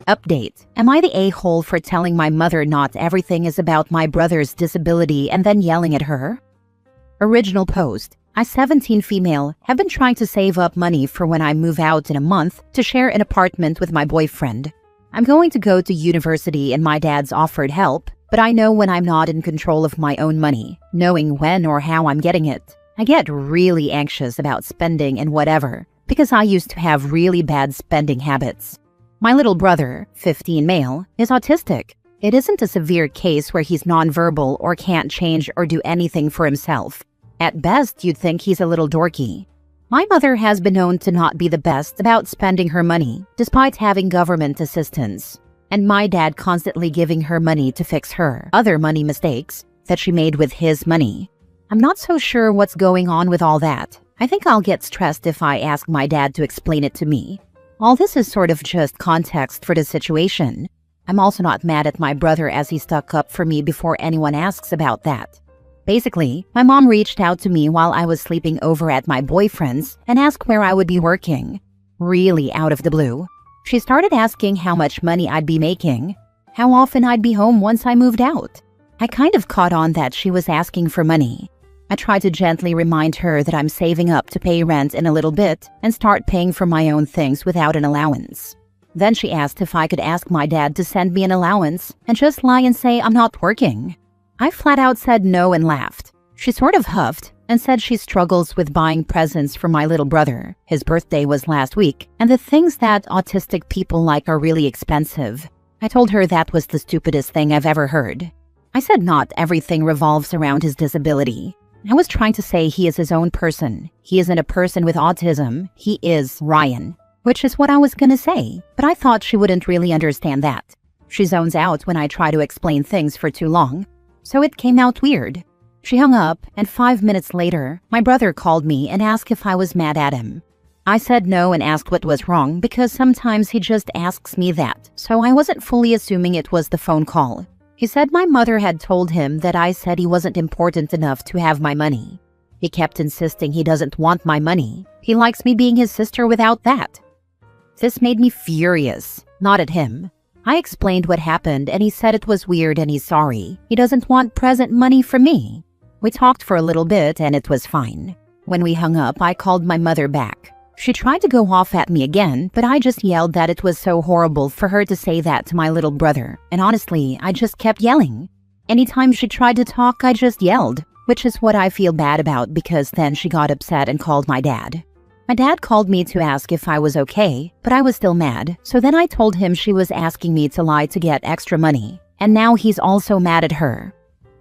Update. Am I the a-hole for telling my mother not everything is about my brother's disability and then yelling at her? Original post. I, 17 female, have been trying to save up money for when I move out in a month to share an apartment with my boyfriend. I'm going to go to university and my dad's offered help, but I know when I'm not in control of my own money, knowing when or how I'm getting it. I get really anxious about spending and whatever, because I used to have really bad spending habits. My little brother, 15 male, is autistic. It isn't a severe case where he's nonverbal or can't change or do anything for himself. At best, you'd think he's a little dorky. My mother has been known to not be the best about spending her money, despite having government assistance. And my dad constantly giving her money to fix her other money mistakes that she made with his money. I'm not so sure what's going on with all that. I think I'll get stressed if I ask my dad to explain it to me. All this is sort of just context for the situation. I'm also not mad at my brother as he stuck up for me before anyone asks about that. Basically, my mom reached out to me while I was sleeping over at my boyfriend's and asked where I would be working. Really out of the blue. She started asking how much money I'd be making, how often I'd be home once I moved out. I kind of caught on that she was asking for money. I tried to gently remind her that I'm saving up to pay rent in a little bit and start paying for my own things without an allowance. Then she asked if I could ask my dad to send me an allowance and just lie and say I'm not working. I flat out said no and laughed. She sort of huffed and said she struggles with buying presents for my little brother. His birthday was last week, and the things that autistic people like are really expensive. I told her that was the stupidest thing I've ever heard. I said not everything revolves around his disability. I was trying to say he is his own person. He isn't a person with autism. He is Ryan, which is what I was gonna say, but I thought she wouldn't really understand that. She zones out when I try to explain things for too long, so it came out weird. She hung up, and 5 minutes later, my brother called me and asked if I was mad at him. I said no and asked what was wrong because sometimes he just asks me that, so I wasn't fully assuming it was the phone call. He said my mother had told him that I said he wasn't important enough to have my money. He kept insisting he doesn't want my money. He likes me being his sister without that. This made me furious, not at him. I explained what happened and he said it was weird and he's sorry. He doesn't want present money from me. We talked for a little bit and it was fine. When we hung up, I called my mother back. She tried to go off at me again, but I just yelled that it was so horrible for her to say that to my little brother. And honestly, I just kept yelling. Anytime she tried to talk, I just yelled, which is what I feel bad about because then she got upset and called my dad. My dad called me to ask if I was okay, but I was still mad. So then I told him she was asking me to lie to get extra money. And now he's also mad at her.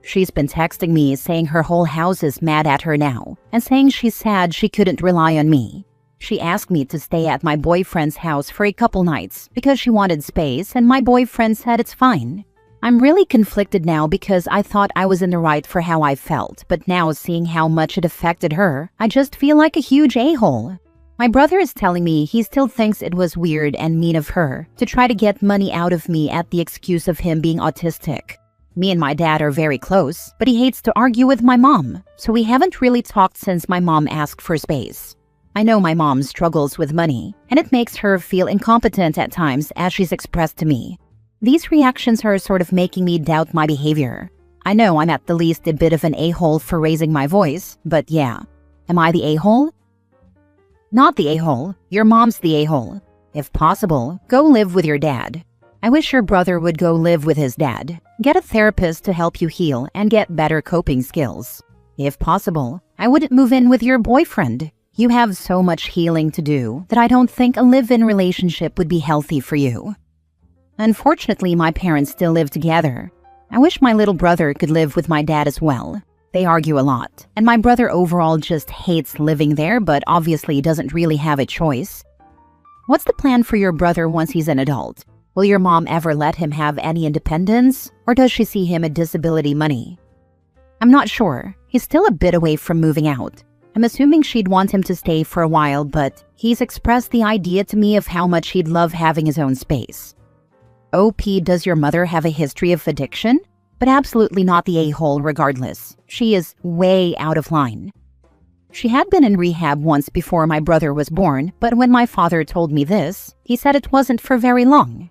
She's been texting me saying her whole house is mad at her now and saying she's sad she couldn't rely on me. She asked me to stay at my boyfriend's house for a couple nights because she wanted space and my boyfriend said it's fine. I'm really conflicted now because I thought I was in the right for how I felt, but now seeing how much it affected her, I just feel like a huge a-hole. My brother is telling me he still thinks it was weird and mean of her to try to get money out of me at the excuse of him being autistic. Me and my dad are very close, but he hates to argue with my mom, so we haven't really talked since my mom asked for space. I know my mom struggles with money, and it makes her feel incompetent at times as she's expressed to me. These reactions are sort of making me doubt my behavior. I know I'm at the least a bit of an a-hole for raising my voice, but yeah. Am I the a-hole? Not the a-hole. Your mom's the a-hole. If possible, go live with your dad. I wish your brother would go live with his dad. Get a therapist to help you heal and get better coping skills. If possible, I wouldn't move in with your boyfriend. You have so much healing to do that I don't think a live-in relationship would be healthy for you. Unfortunately, my parents still live together. I wish my little brother could live with my dad as well. They argue a lot, and my brother overall just hates living there but obviously doesn't really have a choice. What's the plan for your brother once he's an adult? Will your mom ever let him have any independence, or does she see him as disability money? I'm not sure. He's still a bit away from moving out. I'm assuming she'd want him to stay for a while, but he's expressed the idea to me of how much he'd love having his own space. OP, does your mother have a history of addiction? But absolutely not the a-hole regardless. She is way out of line. She had been in rehab once before my brother was born, but when my father told me this, he said it wasn't for very long.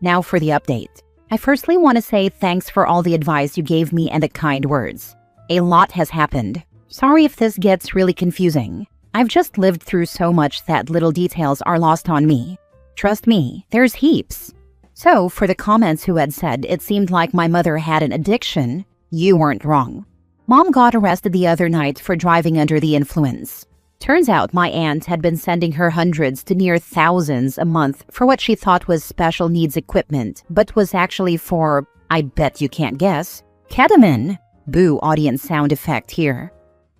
Now for the update. I firstly want to say thanks for all the advice you gave me and the kind words. A lot has happened. Sorry if this gets really confusing. I've just lived through so much that little details are lost on me. Trust me, there's heaps. So, for the comments who had said it seemed like my mother had an addiction, you weren't wrong. Mom got arrested the other night for driving under the influence. Turns out my aunt had been sending her hundreds to near thousands a month for what she thought was special needs equipment, but was actually for, I bet you can't guess, ketamine. Boo audience sound effect here.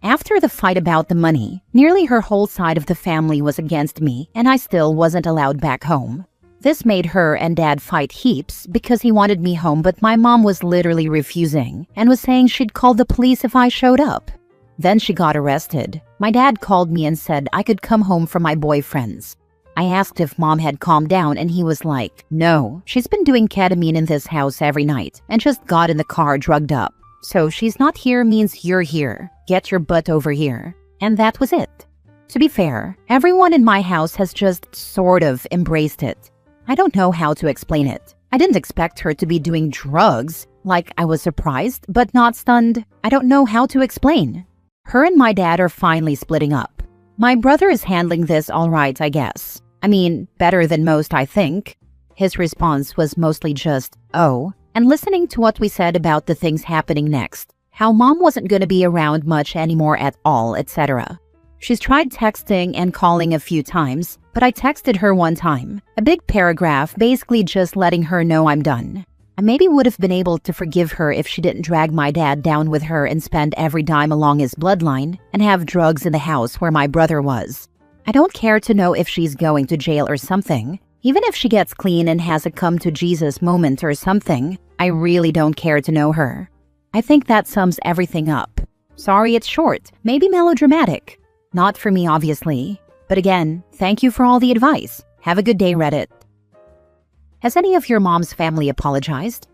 After the fight about the money, nearly her whole side of the family was against me, and I still wasn't allowed back home. This made her and Dad fight heaps because he wanted me home, but my mom was literally refusing and was saying she'd call the police if I showed up. Then she got arrested. My dad called me and said I could come home from my boyfriend's. I asked if Mom had calmed down and he was like, no, she's been doing ketamine in this house every night and just got in the car drugged up. So she's not here means you're here. Get your butt over here. And that was it. To be fair, everyone in my house has just sort of embraced it. I don't know how to explain it. I didn't expect her to be doing drugs. Like, I was surprised, but not stunned. I don't know how to explain. Her and my dad are finally splitting up. My brother is handling this all right, I guess. I mean, better than most, I think. His response was mostly just, oh, and listening to what we said about the things happening next. How Mom wasn't going to be around much anymore at all, etc. She's tried texting and calling a few times, but I texted her one time, a big paragraph basically just letting her know I'm done. I maybe would have been able to forgive her if she didn't drag my dad down with her and spend every dime along his bloodline and have drugs in the house where my brother was. I don't care to know if she's going to jail or something. Even if she gets clean and has a come to Jesus moment or something, I really don't care to know her. I think that sums everything up. Sorry it's short, maybe melodramatic. Not for me, obviously. But again, thank you for all the advice. Have a good day, Reddit. Has any of your mom's family apologized?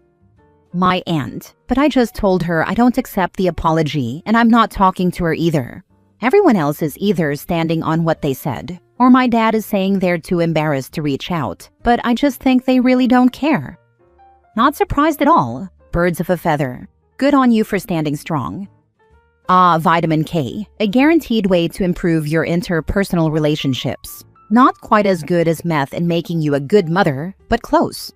My aunt, but I just told her I don't accept the apology and I'm not talking to her either. Everyone else is either standing on what they said, or my dad is saying they're too embarrassed to reach out, but I just think they really don't care. Not surprised at all. Birds of a feather. Good on you for standing strong. Vitamin K, a guaranteed way to improve your interpersonal relationships. Not quite as good as meth in making you a good mother, but close.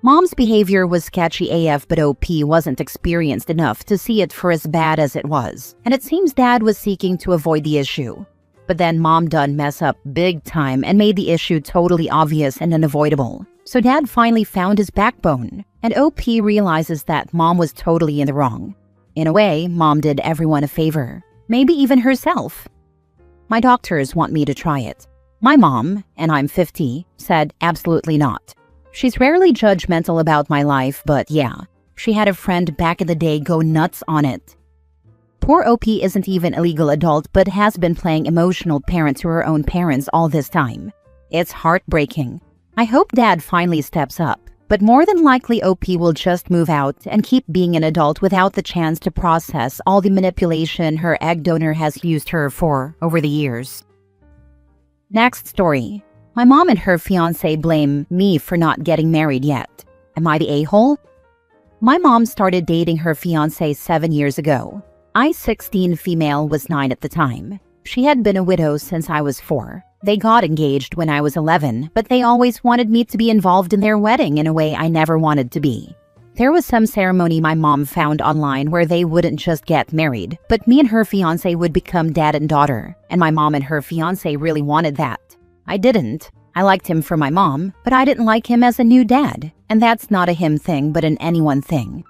Mom's behavior was sketchy AF, but OP wasn't experienced enough to see it for as bad as it was, and it seems Dad was seeking to avoid the issue. But then Mom done mess up big time and made the issue totally obvious and unavoidable. So Dad finally found his backbone, and OP realizes that Mom was totally in the wrong. In a way, Mom did everyone a favor, maybe even herself. My doctors want me to try it. My mom, and I'm 50, said absolutely not. She's rarely judgmental about my life, but yeah, she had a friend back in the day go nuts on it. Poor OP isn't even a legal adult but has been playing emotional parent to her own parents all this time. It's heartbreaking. I hope Dad finally steps up. But more than likely OP will just move out and keep being an adult without the chance to process all the manipulation her egg donor has used her for over the years. Next story. My mom and her fiancé blame me for not getting married yet. Am I the a-hole? My mom started dating her fiancé 7 years ago. I, 16 female, was 9 at the time. She had been a widow since I was 4. They got engaged when I was 11, but they always wanted me to be involved in their wedding in a way I never wanted to be. There was some ceremony my mom found online where they wouldn't just get married, but me and her fiancé would become dad and daughter, and my mom and her fiancé really wanted that. I didn't. I liked him for my mom, but I didn't like him as a new dad, and that's not a him thing but an anyone thing.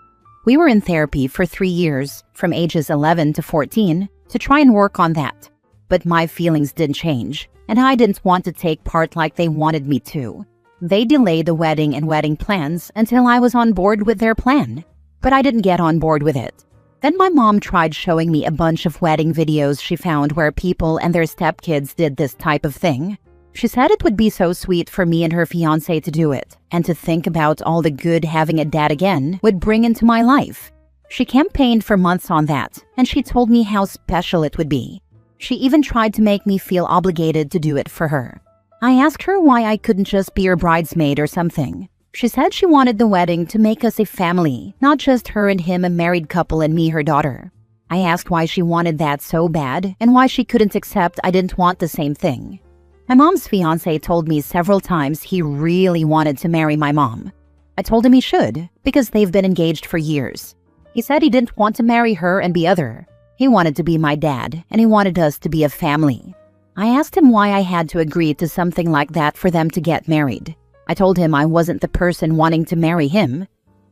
We were in therapy for 3 years, from ages 11 to 14, to try and work on that. But my feelings didn't change, and I didn't want to take part like they wanted me to. They delayed the wedding and wedding plans until I was on board with their plan, but I didn't get on board with it. Then my mom tried showing me a bunch of wedding videos she found where people and their stepkids did this type of thing. She said it would be so sweet for me and her fiancé to do it, and to think about all the good having a dad again would bring into my life. She campaigned for months on that, and she told me how special it would be. She even tried to make me feel obligated to do it for her. I asked her why I couldn't just be her bridesmaid or something. She said she wanted the wedding to make us a family, not just her and him a married couple and me her daughter. I asked why she wanted that so bad and why she couldn't accept I didn't want the same thing. My mom's fiancé told me several times he really wanted to marry my mom. I told him he should, because they've been engaged for years. He said he didn't want to marry her and be other. He wanted to be my dad, and he wanted us to be a family. I asked him why I had to agree to something like that for them to get married. I told him I wasn't the person wanting to marry him.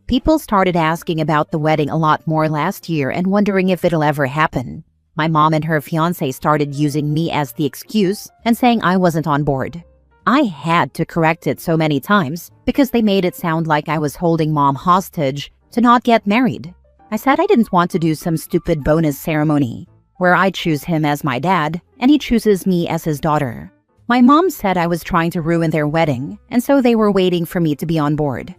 People started asking about the wedding a lot more last year and wondering if it'll ever happen. My mom and her fiancé started using me as the excuse and saying I wasn't on board. I had to correct it so many times because they made it sound like I was holding mom hostage to not get married. I said I didn't want to do some stupid bonus ceremony where I choose him as my dad and he chooses me as his daughter. My mom said I was trying to ruin their wedding, and so they were waiting for me to be on board.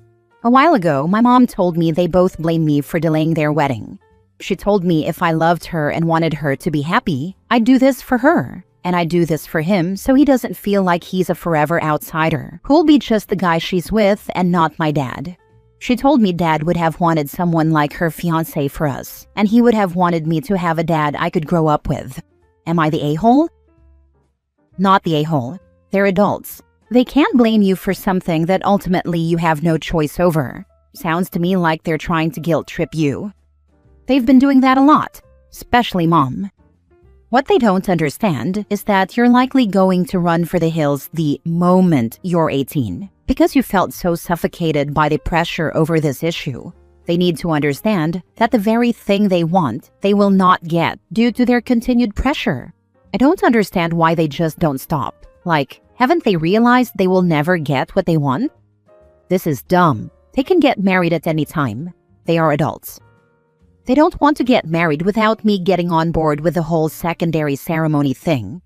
A while ago, my mom told me they both blame me for delaying their wedding. She told me if I loved her and wanted her to be happy, I'd do this for her. And I'd do this for him so he doesn't feel like he's a forever outsider who'll be just the guy she's with and not my dad. She told me dad would have wanted someone like her fiancé for us, and he would have wanted me to have a dad I could grow up with. Am I the a-hole? Not the a-hole. They're adults. They can't blame you for something that ultimately you have no choice over. Sounds to me like they're trying to guilt trip you. They've been doing that a lot, especially mom. What they don't understand is that you're likely going to run for the hills the moment you're 18 because you felt so suffocated by the pressure over this issue. They need to understand that the very thing they want, they will not get due to their continued pressure. I don't understand why they just don't stop. Like, haven't they realized they will never get what they want? This is dumb. They can get married at any time. They are adults. They don't want to get married without me getting on board with the whole secondary ceremony thing.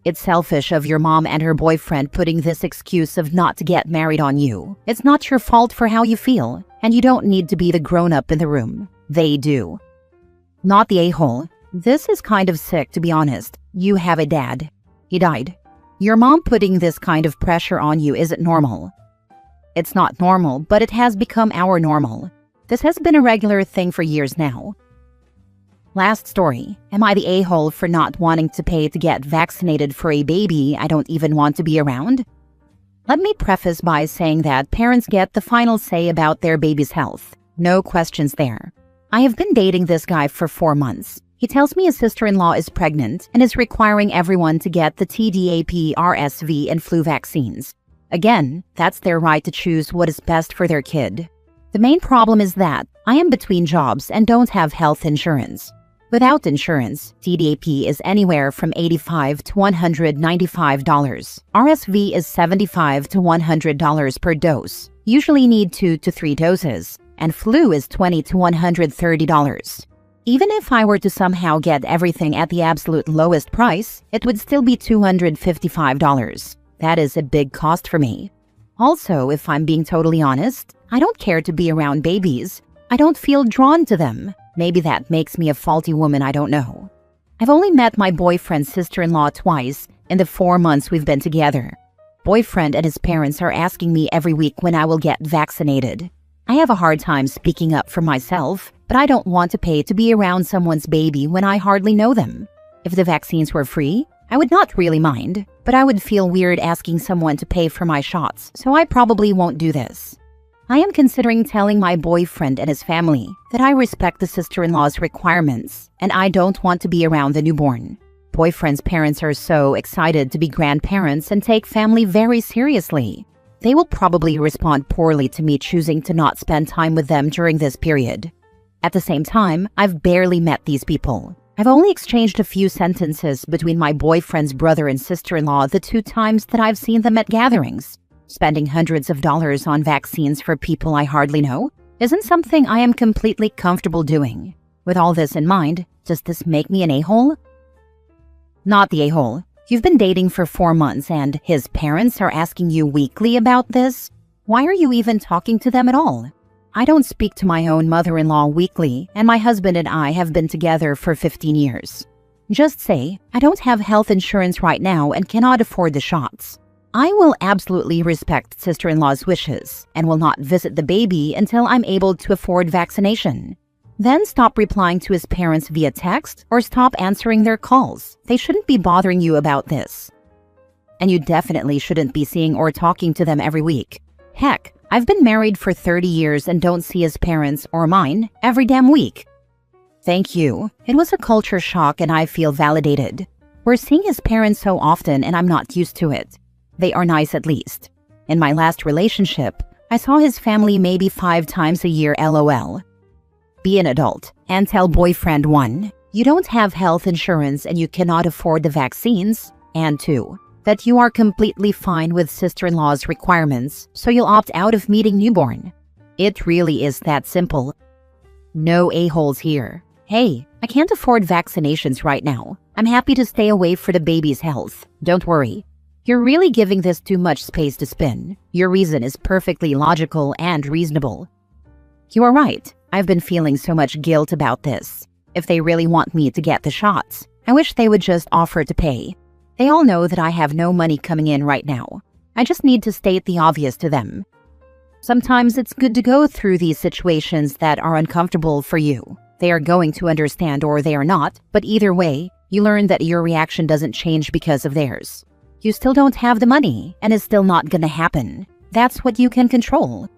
It's selfish of your mom and her boyfriend putting this excuse of not to get married on you. It's not your fault for how you feel, and you don't need to be the grown-up in the room. They do. Not the a-hole. This is kind of sick, to be honest. You have a dad. He died. Your mom putting this kind of pressure on you isn't normal. It's not normal, but it has become our normal. This has been a regular thing for years now. Last story. Am I the a-hole for not wanting to pay to get vaccinated for a baby I don't even want to be around? Let me preface by saying that parents get the final say about their baby's health. No questions there. I have been dating this guy for 4 months. He tells me his sister-in-law is pregnant and is requiring everyone to get the TDAP, RSV, and flu vaccines. Again, that's their right to choose what is best for their kid. The main problem is that I am between jobs and don't have health insurance. Without insurance, TDAP is anywhere from $85 to $195. RSV is $75 to $100 per dose. Usually need 2 to 3 doses. And flu is $20 to $130. Even if I were to somehow get everything at the absolute lowest price, it would still be $255. That is a big cost for me. Also, if I'm being totally honest, I don't care to be around babies. I don't feel drawn to them. Maybe that makes me a faulty woman, I don't know. I've only met my boyfriend's sister-in-law twice in the 4 months we've been together. Boyfriend and his parents are asking me every week when I will get vaccinated. I have a hard time speaking up for myself, but I don't want to pay to be around someone's baby when I hardly know them. If the vaccines were free, I would not really mind, but I would feel weird asking someone to pay for my shots, so I probably won't do this. I am considering telling my boyfriend and his family that I respect the sister-in-law's requirements and I don't want to be around the newborn. Boyfriend's parents are so excited to be grandparents and take family very seriously. They will probably respond poorly to me choosing to not spend time with them during this period. At the same time, I've barely met these people. I've only exchanged a few sentences between my boyfriend's brother and sister-in-law the 2 times that I've seen them at gatherings. Spending hundreds of dollars on vaccines for people I hardly know isn't something I am completely comfortable doing. With all this in mind, does this make me an a-hole? Not the a-hole. You've been dating for 4 months and his parents are asking you weekly about this? Why are you even talking to them at all? I don't speak to my own mother-in-law weekly, and my husband and I have been together for 15 years. Just say, I don't have health insurance right now and cannot afford the shots. I will absolutely respect sister-in-law's wishes and will not visit the baby until I'm able to afford vaccination. Then stop replying to his parents via text or stop answering their calls. They shouldn't be bothering you about this. And you definitely shouldn't be seeing or talking to them every week. Heck, I've been married for 30 years and don't see his parents or mine every damn week. Thank you. It was a culture shock and I feel validated. We're seeing his parents so often and I'm not used to it. They are nice at least. In my last relationship, I saw his family maybe 5 times a year LOL. Be an adult and tell boyfriend 1, you don't have health insurance and you cannot afford the vaccines, and 2, that you are completely fine with sister-in-law's requirements, so you'll opt out of meeting newborn. It really is that simple. No a-holes here. Hey, I can't afford vaccinations right now. I'm happy to stay away for the baby's health. Don't worry. You're really giving this too much space to spin. Your reason is perfectly logical and reasonable. You are right. I've been feeling so much guilt about this. If they really want me to get the shots, I wish they would just offer to pay. They all know that I have no money coming in right now. I just need to state the obvious to them. Sometimes it's good to go through these situations that are uncomfortable for you. They are going to understand or they are not, but either way, you learn that your reaction doesn't change because of theirs. You still don't have the money, and it's still not gonna happen. That's what you can control.